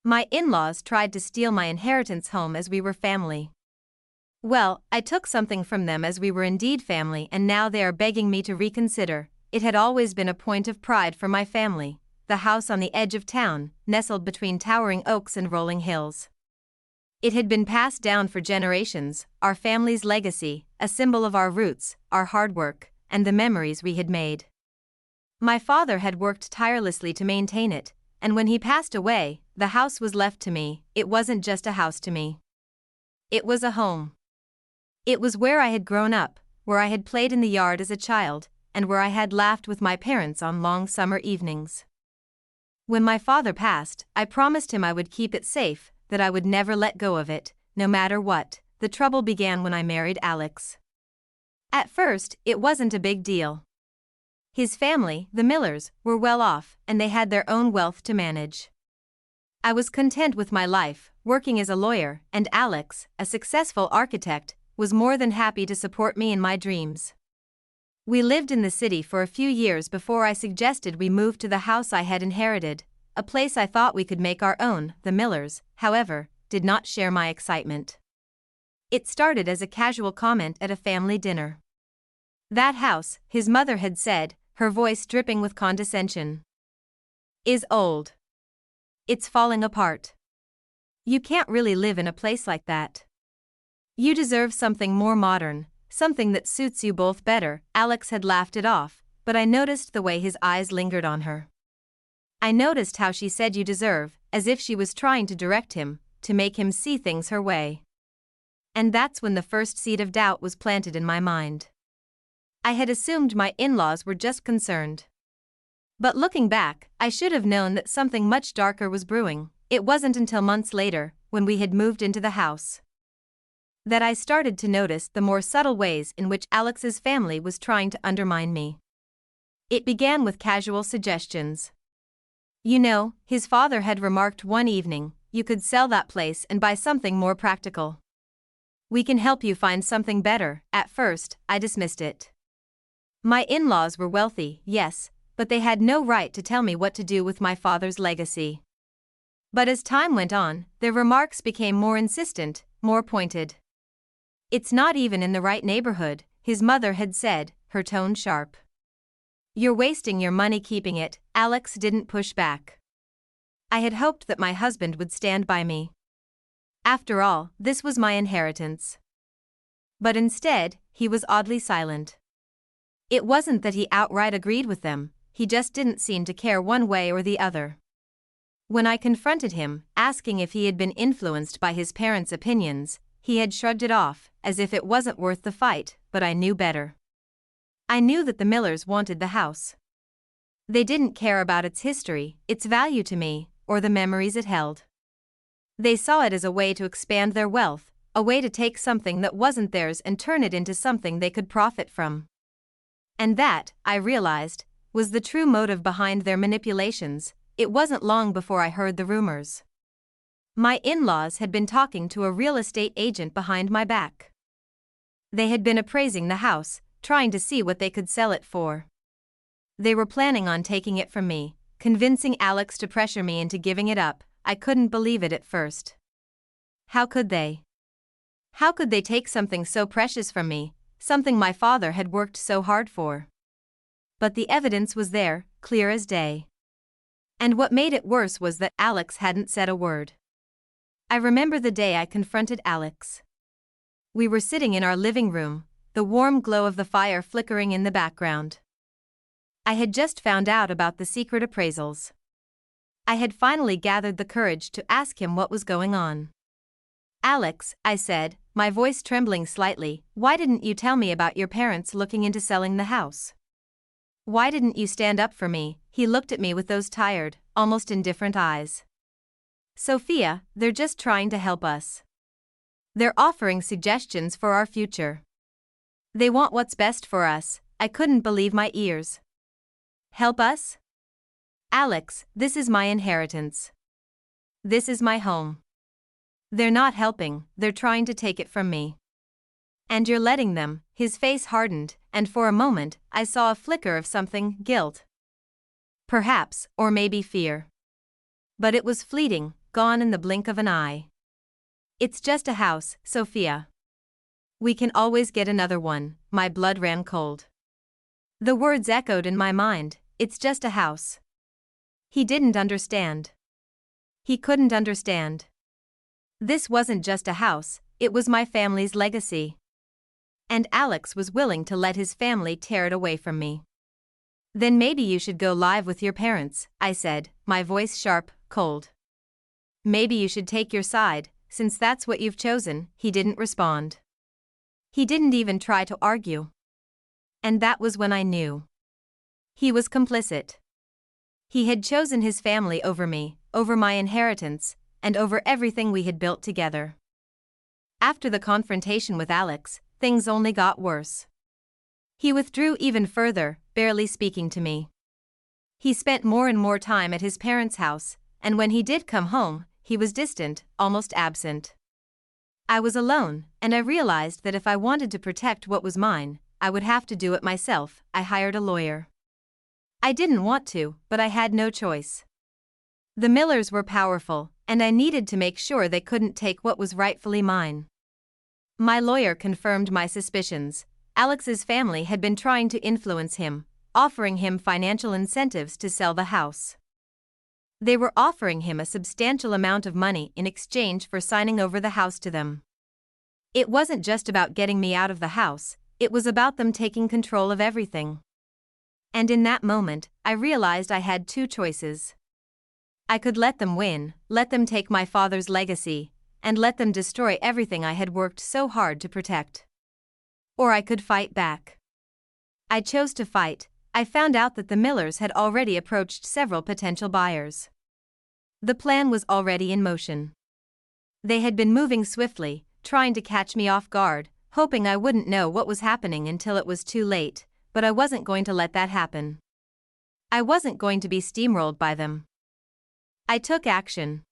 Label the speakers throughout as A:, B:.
A: My in-laws tried to steal my inheritance home as we were family. Well, I took something from them as we were indeed family, and now they are begging me to reconsider. It had always been a point of pride for my family, the house on the edge of town, nestled between towering oaks and rolling hills. It had been passed down for generations, our family's legacy, a symbol of our roots, our hard work, and the memories we had made. My father had worked tirelessly to maintain it, and when he passed away, the house was left to me. It wasn't just a house to me. It was a home. It was where I had grown up, where I had played in the yard as a child, and where I had laughed with my parents on long summer evenings. When my father passed, I promised him I would keep it safe, that I would never let go of it, no matter what. The trouble began when I married Alex. At first, it wasn't a big deal. His family, the Millers, were well off, and they had their own wealth to manage. I was content with my life, working as a lawyer, and Alex, a successful architect, was more than happy to support me in my dreams. We lived in the city for a few years before I suggested we move to the house I had inherited, a place I thought we could make our own. The Millers, however, did not share my excitement. It started as a casual comment at a family dinner. That house, his mother had said, her voice dripping with condescension, is old. It's falling apart. You can't really live in a place like that. You deserve something more modern, something that suits you both better. Alex had laughed it off, but I noticed the way his eyes lingered on her. I noticed how she said you deserve, as if she was trying to direct him, to make him see things her way. And that's when the first seed of doubt was planted in my mind. I had assumed my in-laws were just concerned. But looking back, I should have known that something much darker was brewing. It wasn't until months later, when we had moved into the house, that I started to notice the more subtle ways in which Alex's family was trying to undermine me. It began with casual suggestions. You know, his father had remarked one evening, you could sell that place and buy something more practical. We can help you find something better. At first, I dismissed it. My in-laws were wealthy, yes, but they had no right to tell me what to do with my father's legacy. But as time went on, their remarks became more insistent, more pointed. It's not even in the right neighborhood, his mother had said, her tone sharp. You're wasting your money keeping it. Alex didn't push back. I had hoped that my husband would stand by me. After all, this was my inheritance. But instead, he was oddly silent. It wasn't that he outright agreed with them, he just didn't seem to care one way or the other. When I confronted him, asking if he had been influenced by his parents' opinions, he had shrugged it off, as if it wasn't worth the fight, but I knew better. I knew that the Millers wanted the house. They didn't care about its history, its value to me, or the memories it held. They saw it as a way to expand their wealth, a way to take something that wasn't theirs and turn it into something they could profit from. And that, I realized, was the true motive behind their manipulations. It wasn't long before I heard the rumors. My in-laws had been talking to a real estate agent behind my back. They had been appraising the house, trying to see what they could sell it for. They were planning on taking it from me, convincing Alex to pressure me into giving it up. I couldn't believe it at first. How could they? How could they take something so precious from me, something my father had worked so hard for? But the evidence was there, clear as day. And what made it worse was that Alex hadn't said a word. I remember the day I confronted Alex. We were sitting in our living room, the warm glow of the fire flickering in the background. I had just found out about the secret appraisals. I had finally gathered the courage to ask him what was going on. Alex, I said, my voice trembling slightly, why didn't you tell me about your parents looking into selling the house? Why didn't you stand up for me? He looked at me with those tired, almost indifferent eyes. Sophia, they're just trying to help us. They're offering suggestions for our future. They want what's best for us. I couldn't believe my ears. Help us? Alex, this is my inheritance. This is my home. They're not helping, they're trying to take it from me. And you're letting them. His face hardened, and for a moment, I saw a flicker of something, guilt. Perhaps, or maybe fear. But it was fleeting, gone in the blink of an eye. It's just a house, Sophia. We can always get another one. My blood ran cold. The words echoed in my mind, it's just a house. He didn't understand. He couldn't understand. This wasn't just a house, it was my family's legacy. And Alex was willing to let his family tear it away from me. Then maybe you should go live with your parents, I said, my voice sharp, cold. Maybe you should take your side, since that's what you've chosen. He didn't respond. He didn't even try to argue. And that was when I knew. He was complicit. He had chosen his family over me, over my inheritance, and over everything we had built together. After the confrontation with Alex, things only got worse. He withdrew even further, barely speaking to me. He spent more and more time at his parents' house, and when he did come home, he was distant, almost absent. I was alone, and I realized that if I wanted to protect what was mine, I would have to do it myself. I hired a lawyer. I didn't want to, but I had no choice. The Millers were powerful, and I needed to make sure they couldn't take what was rightfully mine. My lawyer confirmed my suspicions. Alex's family had been trying to influence him, offering him financial incentives to sell the house. They were offering him a substantial amount of money in exchange for signing over the house to them. It wasn't just about getting me out of the house, it was about them taking control of everything. And in that moment, I realized I had two choices. I could let them win, let them take my father's legacy, and let them destroy everything I had worked so hard to protect. Or I could fight back. I chose to fight. I found out that the Millers had already approached several potential buyers. The plan was already in motion. They had been moving swiftly, trying to catch me off guard, hoping I wouldn't know what was happening until it was too late, but I wasn't going to let that happen. I wasn't going to be steamrolled by them. I took action.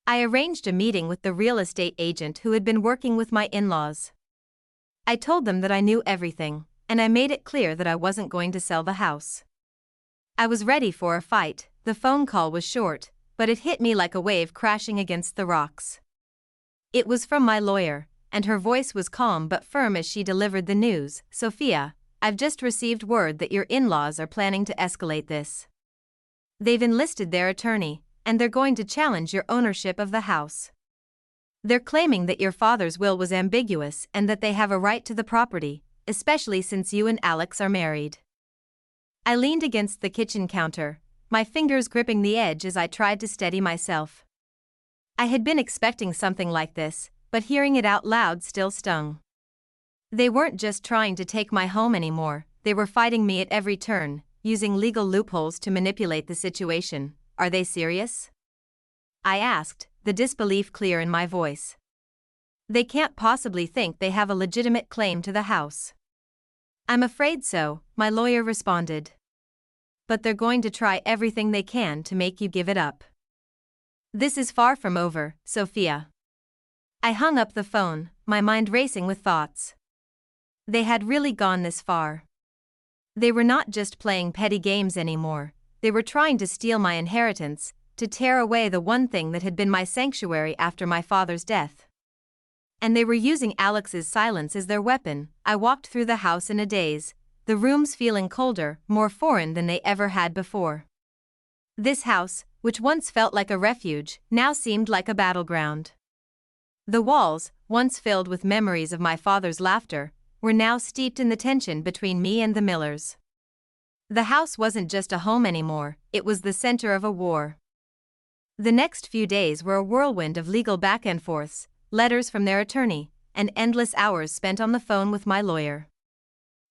A: I arranged a meeting with the real estate agent who had been working with my in-laws. I told them that I knew everything, and I made it clear that I wasn't going to sell the house. I was ready for a fight. The phone call was short, but it hit me like a wave crashing against the rocks. It was from my lawyer, and her voice was calm but firm as she delivered the news. Sophia, I've just received word that your in-laws are planning to escalate this. They've enlisted their attorney, and they're going to challenge your ownership of the house. They're claiming that your father's will was ambiguous and that they have a right to the property, especially since you and Alex are married. I leaned against the kitchen counter, my fingers gripping the edge as I tried to steady myself. I had been expecting something like this, but hearing it out loud still stung. They weren't just trying to take my home anymore, they were fighting me at every turn, using legal loopholes to manipulate the situation. Are they serious? I asked, the disbelief clear in my voice. They can't possibly think they have a legitimate claim to the house. I'm afraid so, my lawyer responded. But they're going to try everything they can to make you give it up. This is far from over, Sophia. I hung up the phone, my mind racing with thoughts. They had really gone this far. They were not just playing petty games anymore, they were trying to steal my inheritance, to tear away the one thing that had been my sanctuary after my father's death. And they were using Alex's silence as their weapon. I walked through the house in a daze, the rooms feeling colder, more foreign than they ever had before. This house, which once felt like a refuge, now seemed like a battleground. The walls, once filled with memories of my father's laughter, were now steeped in the tension between me and the Millers. The house wasn't just a home anymore, it was the center of a war. The next few days were a whirlwind of legal back and forths, letters from their attorney, and endless hours spent on the phone with my lawyer.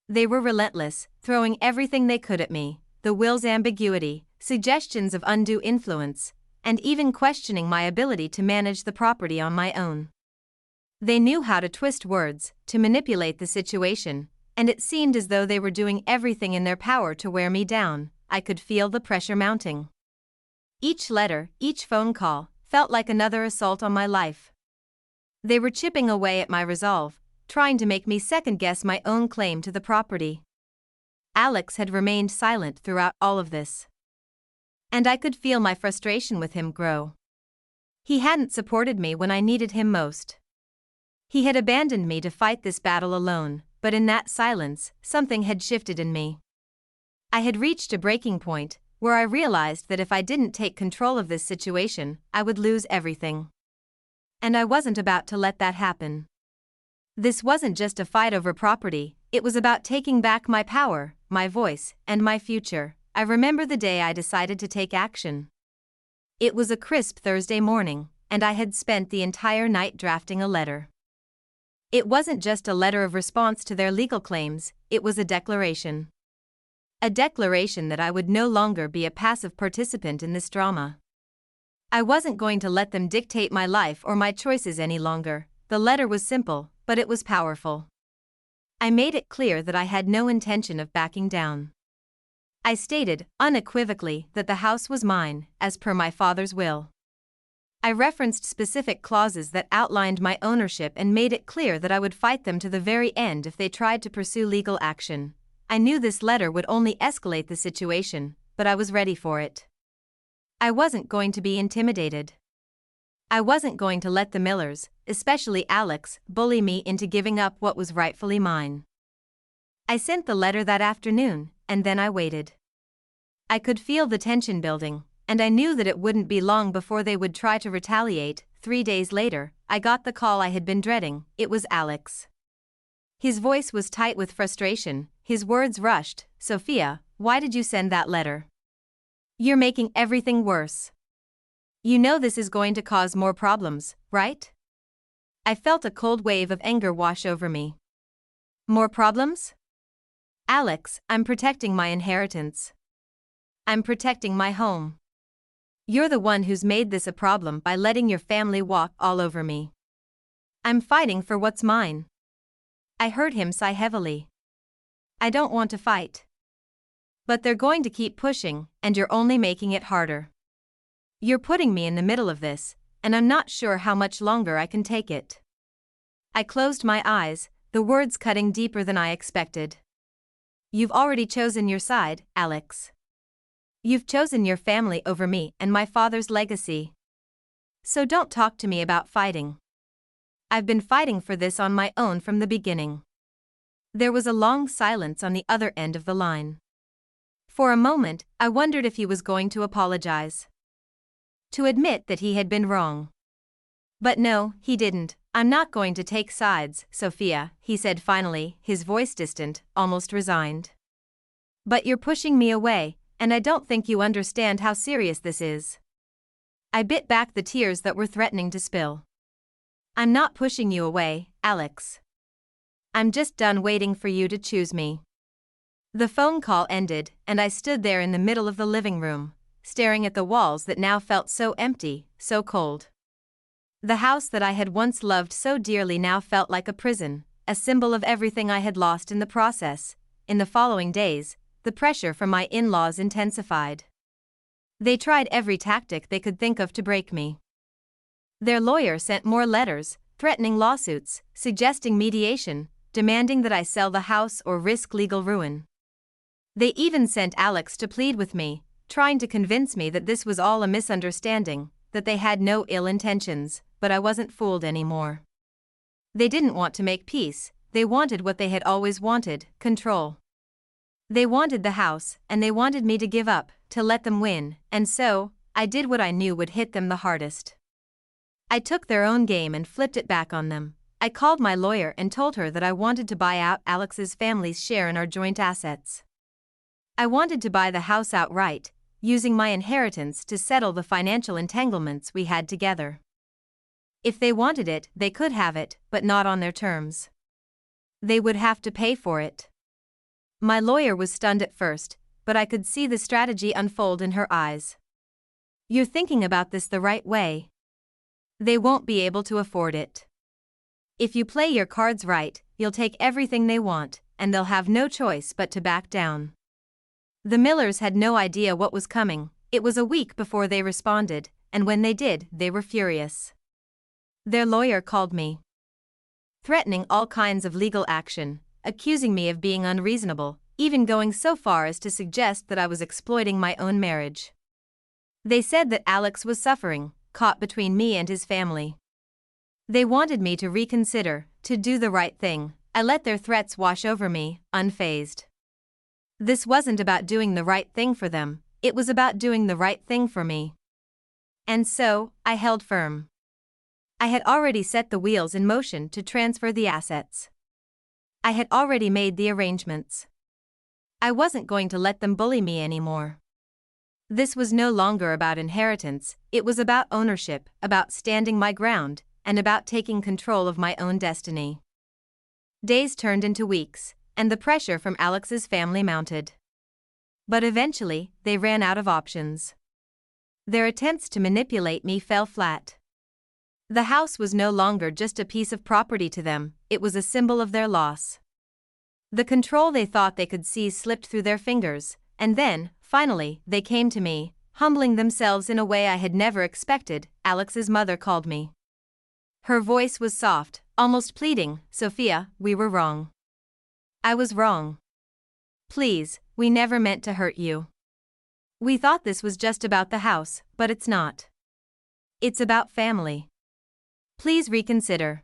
A: They were relentless, throwing everything they could at me, the will's ambiguity, suggestions of undue influence, and even questioning my ability to manage the property on my own. They knew how to twist words, to manipulate the situation, and it seemed as though they were doing everything in their power to wear me down. I could feel the pressure mounting. Each letter, each phone call, felt like another assault on my life. They were chipping away at my resolve, trying to make me second-guess my own claim to the property. Alex had remained silent throughout all of this. And I could feel my frustration with him grow. He hadn't supported me when I needed him most. He had abandoned me to fight this battle alone, but in that silence, something had shifted in me. I had reached a breaking point, where I realized that if I didn't take control of this situation, I would lose everything. And I wasn't about to let that happen. This wasn't just a fight over property, it was about taking back my power, my voice, and my future. I remember the day I decided to take action. It was a crisp Thursday morning, and I had spent the entire night drafting a letter. It wasn't just a letter of response to their legal claims, it was a declaration. A declaration that I would no longer be a passive participant in this drama. I wasn't going to let them dictate my life or my choices any longer. The letter was simple, but it was powerful. I made it clear that I had no intention of backing down. I stated, unequivocally, that the house was mine, as per my father's will. I referenced specific clauses that outlined my ownership and made it clear that I would fight them to the very end if they tried to pursue legal action. I knew this letter would only escalate the situation, but I was ready for it. I wasn't going to be intimidated. I wasn't going to let the Millers, especially Alex, bully me into giving up what was rightfully mine. I sent the letter that afternoon, and then I waited. I could feel the tension building, and I knew that it wouldn't be long before they would try to retaliate. 3 days later, I got the call I had been dreading. It was Alex. His voice was tight with frustration, his words rushed. "Sophia, why did you send that letter? You're making everything worse. You know this is going to cause more problems, right?" I felt a cold wave of anger wash over me. More problems? Alex, I'm protecting my inheritance. I'm protecting my home. You're the one who's made this a problem by letting your family walk all over me. I'm fighting for what's mine. I heard him sigh heavily. I don't want to fight. But they're going to keep pushing, and you're only making it harder. You're putting me in the middle of this, and I'm not sure how much longer I can take it. I closed my eyes, the words cutting deeper than I expected. You've already chosen your side, Alex. You've chosen your family over me and my father's legacy. So don't talk to me about fighting. I've been fighting for this on my own from the beginning. There was a long silence on the other end of the line. For a moment, I wondered if he was going to apologize. To admit that he had been wrong. But no, he didn't. I'm not going to take sides, Sophia, he said finally, his voice distant, almost resigned. But you're pushing me away, and I don't think you understand how serious this is. I bit back the tears that were threatening to spill. I'm not pushing you away, Alex. I'm just done waiting for you to choose me. The phone call ended, and I stood there in the middle of the living room, staring at the walls that now felt so empty, so cold. The house that I had once loved so dearly now felt like a prison, a symbol of everything I had lost in the process. In the following days, the pressure from my in-laws intensified. They tried every tactic they could think of to break me. Their lawyer sent more letters, threatening lawsuits, suggesting mediation, demanding that I sell the house or risk legal ruin. They even sent Alex to plead with me, trying to convince me that this was all a misunderstanding, that they had no ill intentions, but I wasn't fooled anymore. They didn't want to make peace, they wanted what they had always wanted, control. They wanted the house, and they wanted me to give up, to let them win, and so, I did what I knew would hit them the hardest. I took their own game and flipped it back on them. I called my lawyer and told her that I wanted to buy out Alex's family's share in our joint assets. I wanted to buy the house outright, using my inheritance to settle the financial entanglements we had together. If they wanted it, they could have it, but not on their terms. They would have to pay for it. My lawyer was stunned at first, but I could see the strategy unfold in her eyes. You're thinking about this the right way. They won't be able to afford it. If you play your cards right, you'll take everything they want, and they'll have no choice but to back down. The Millers had no idea what was coming. It was a week before they responded, and when they did, they were furious. Their lawyer called me, threatening all kinds of legal action, accusing me of being unreasonable, even going so far as to suggest that I was exploiting my own marriage. They said that Alex was suffering, caught between me and his family. They wanted me to reconsider, to do the right thing. I let their threats wash over me, unfazed. This wasn't about doing the right thing for them, it was about doing the right thing for me. And so, I held firm. I had already set the wheels in motion to transfer the assets. I had already made the arrangements. I wasn't going to let them bully me anymore. This was no longer about inheritance, it was about ownership, about standing my ground, and about taking control of my own destiny. Days turned into weeks, and the pressure from Alex's family mounted. But eventually, they ran out of options. Their attempts to manipulate me fell flat. The house was no longer just a piece of property to them, it was a symbol of their loss. The control they thought they could seize slipped through their fingers, and then, finally, they came to me, humbling themselves in a way I had never expected. Alex's mother called me. Her voice was soft, almost pleading. "Sophia, we were wrong. I was wrong. Please, we never meant to hurt you. We thought this was just about the house, but it's not. It's about family. Please reconsider."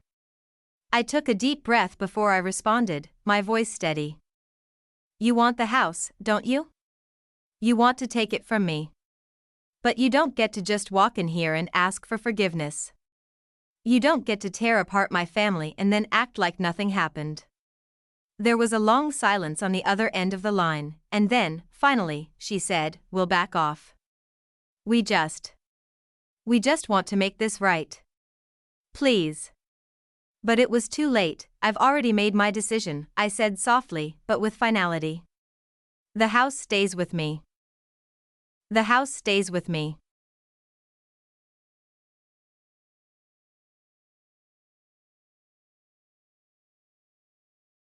A: I took a deep breath before I responded, my voice steady. "You want the house, don't you? You want to take it from me. But you don't get to just walk in here and ask for forgiveness. You don't get to tear apart my family and then act like nothing happened." There was a long silence on the other end of the line, and then, finally, she said, "We'll back off. We just want to make this right. Please." But it was too late, "I've already made my decision," I said softly, but with finality. "The house stays with me. The house stays with me."